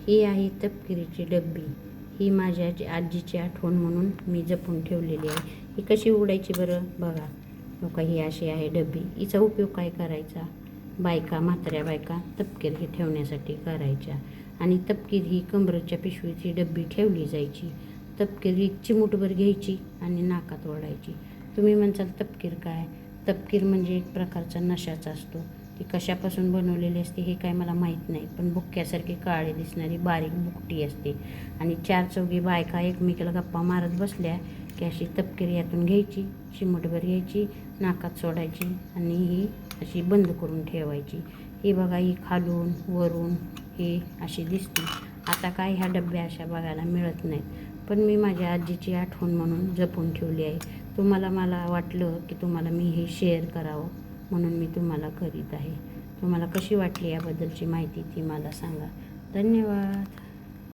ही आहे तपकिरीची डब्बी. ही माझ्या आजीची आठवण म्हणून मी जपून ठेवलेली आहे. ही कशी उघडायची बरं बघा. लोक ही अशी आहे डब्बी. हिचा उपयोग काय करायचा? बायका, म्हाताऱ्या बायका तपकीर ही ठेवण्यासाठी करायच्या. आणि तपकीर ही कमरेच्या पिशवीची डब्बी ठेवली जायची. तपकीर ही चिमूटभर घ्यायची आणि नाकात ओढायची. तुम्ही म्हणसाल तपकीर काय? तपकीर म्हणजे एक प्रकारचा नशाचा असतो. ती कशापासून बनवलेली असते हे काय मला माहीत नाही, पण बुक्क्यासारखी काळी दिसणारी बारीक बुकटी असते. आणि 4-4 बायका एकमेकीला गप्पा मारत बसल्या की अशी तपकीर यातून घ्यायची, चिमूटभर घ्यायची, नाकात सोडायची आणि ही अशी बंद करून ठेवायची. ही बघा, ही खालून वरून ही अशी दिसते. आता काय ह्या डब्या अशा बघायला मिळत नाहीत, पण मी माझ्या आजीची आठवण म्हणून जपून ठेवली आहे. मला वाटलं की तुम्हाला मी हे शेअर करावं म्हणून मी तुम्हाला करीत आहे. तुम्हाला कशी वाटली याबद्दलची माहिती ती मला सांगा. धन्यवाद.